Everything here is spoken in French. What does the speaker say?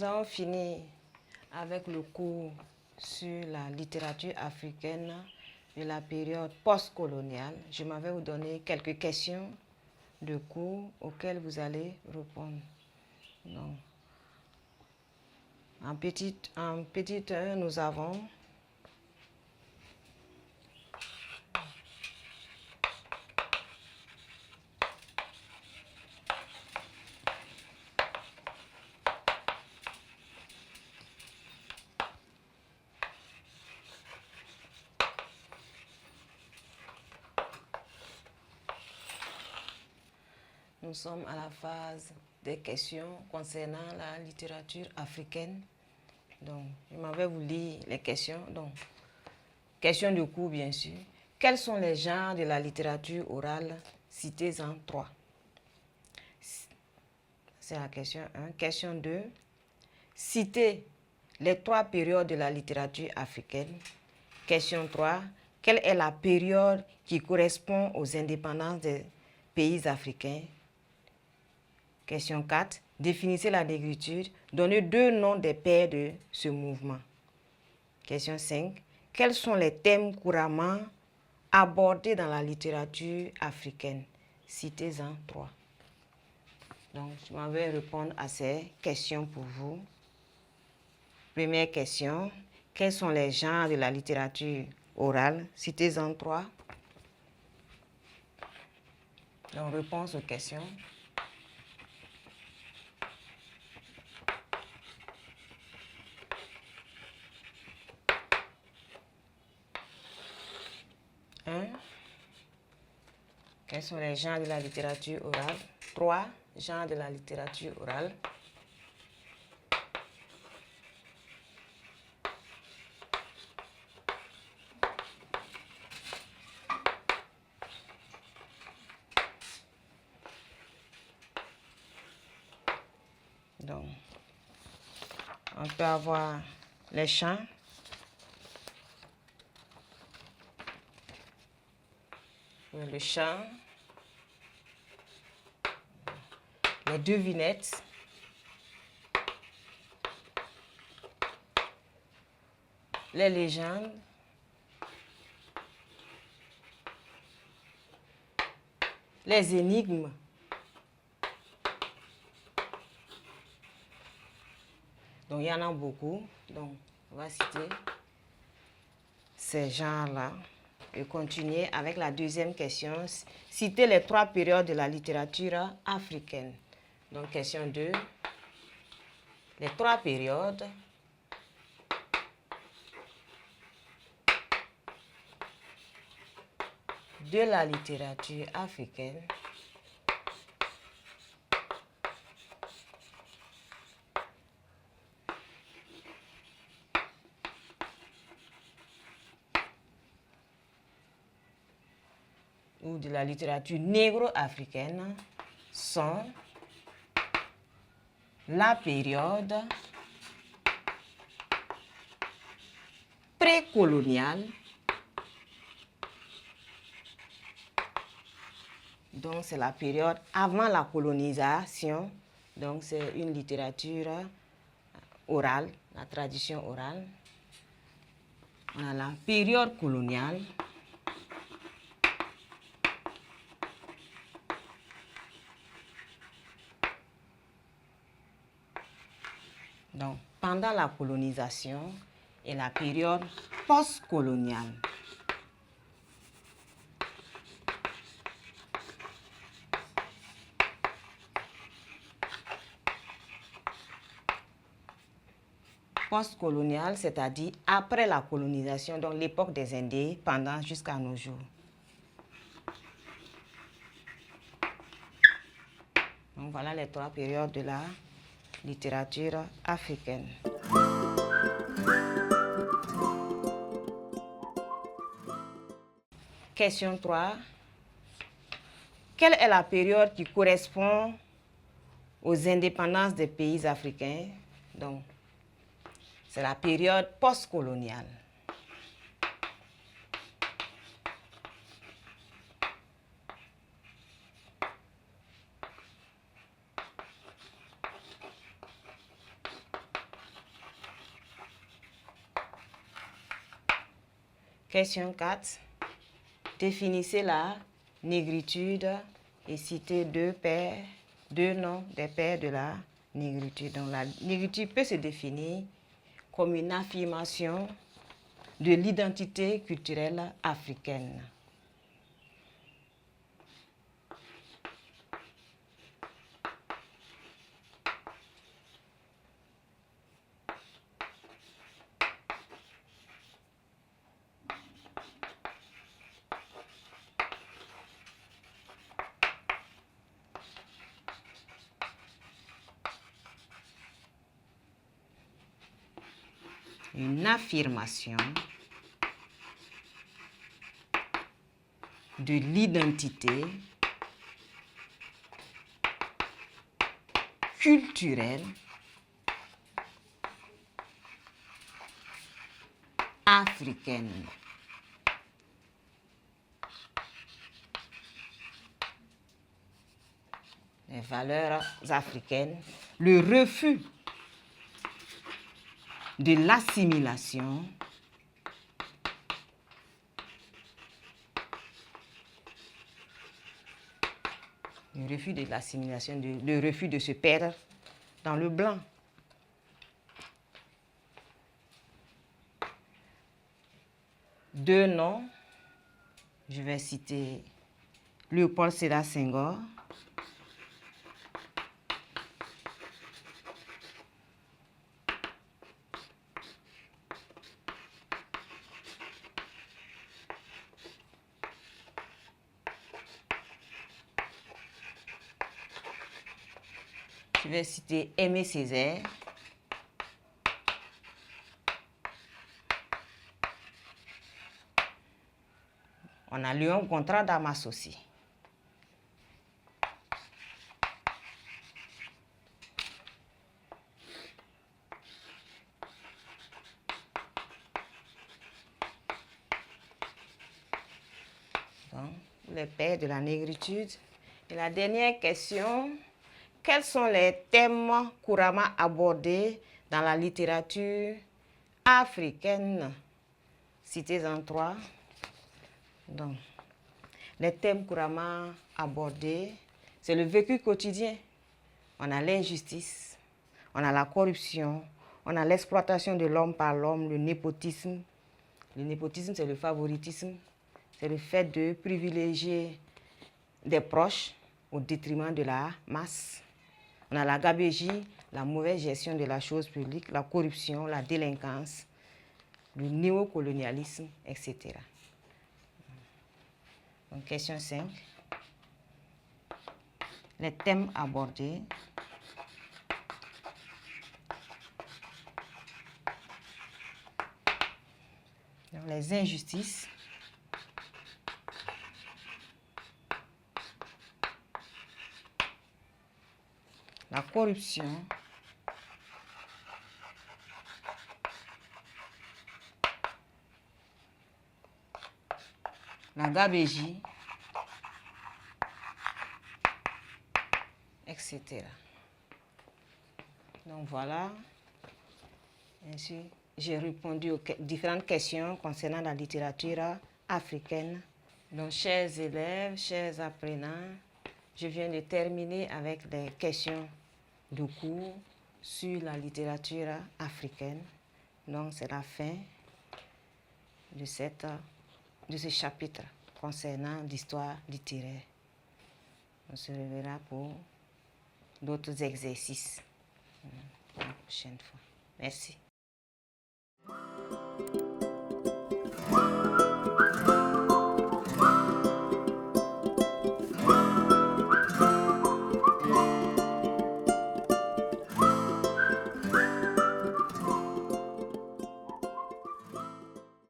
nous avons fini avec le cours sur la littérature africaine de la période postcoloniale. Je m'avais vous donner quelques questions de cours auxquelles vous allez répondre. Donc, en petite 1, nous avons Nous sommes à la phase des questions concernant la littérature africaine. Donc, je m'en vais vous lire les questions. Donc, question de cours, bien sûr. Quels sont les genres de la littérature orale? Citez-en 3. C'est la question 1. Question 2. Citez les 3 périodes de la littérature africaine. Question 3. Quelle est la période qui correspond aux indépendances des pays africains? Question 4. Définissez la négritude. Donnez 2 noms des pères de ce mouvement. Question 5. Quels sont les thèmes couramment abordés dans la littérature africaine? Citez-en 3. Donc, je m'en vais répondre à ces questions pour vous. Première question. Quels sont les genres de la littérature orale? Citez-en 3. Donc, réponse aux questions. Quels sont les genres de la littérature orale? 3 genres de la littérature orale. Donc, on peut avoir les chants, le chant, les devinettes, les légendes, les énigmes, donc il y en a beaucoup. Donc, on va citer ces genres-là et continuer avec la deuxième question. Citez les 3 périodes de la littérature africaine. Donc, question 2. Les 3 périodes de la littérature africaine ou de la littérature négro-africaine sont la période précoloniale, donc c'est la période avant la colonisation, donc c'est une littérature orale, la tradition orale. On a la période coloniale, donc pendant la colonisation, et la période postcoloniale. Postcoloniale, c'est-à-dire après la colonisation, donc l'époque des indépendants jusqu'à nos jours. Donc voilà les 3 périodes de la littérature africaine. Question 3. Quelle est la période qui correspond aux indépendances des pays africains? Donc, c'est la période postcoloniale. Question 4. Définissez la négritude et citez deux noms des pères de la négritude. Donc la négritude peut se définir comme une affirmation de l'identité culturelle africaine. Une affirmation de l'identité culturelle africaine. Les valeurs africaines, le refus de l'assimilation, le refus de l'assimilation, le refus de se perdre dans le blanc. Deux noms, je vais citer Léopold Sédar Senghor, je vais citer Aimé Césaire, on a Léon Gontran Damas aussi. Donc, les pères de la négritude. Et la dernière question, quels sont les thèmes couramment abordés dans la littérature africaine? Citez-en 3. Donc, les thèmes couramment abordés, c'est le vécu quotidien. On a l'injustice, on a la corruption, on a l'exploitation de l'homme par l'homme, le népotisme. Le népotisme, c'est le favoritisme. C'est le fait de privilégier des proches au détriment de la masse. On a la gabegie, la mauvaise gestion de la chose publique, la corruption, la délinquance, le néocolonialisme, etc. Donc, question 5. Les thèmes abordés. Donc, les injustices. La corruption. La gabegie, etc. Donc voilà, ainsi j'ai répondu aux différentes questions concernant la littérature africaine. Donc chers élèves, chers apprenants, je viens de terminer avec les questions de cours sur la littérature africaine. Donc c'est la fin de ce chapitre concernant l'histoire littéraire. On se reverra pour d'autres exercices la prochaine fois. Merci.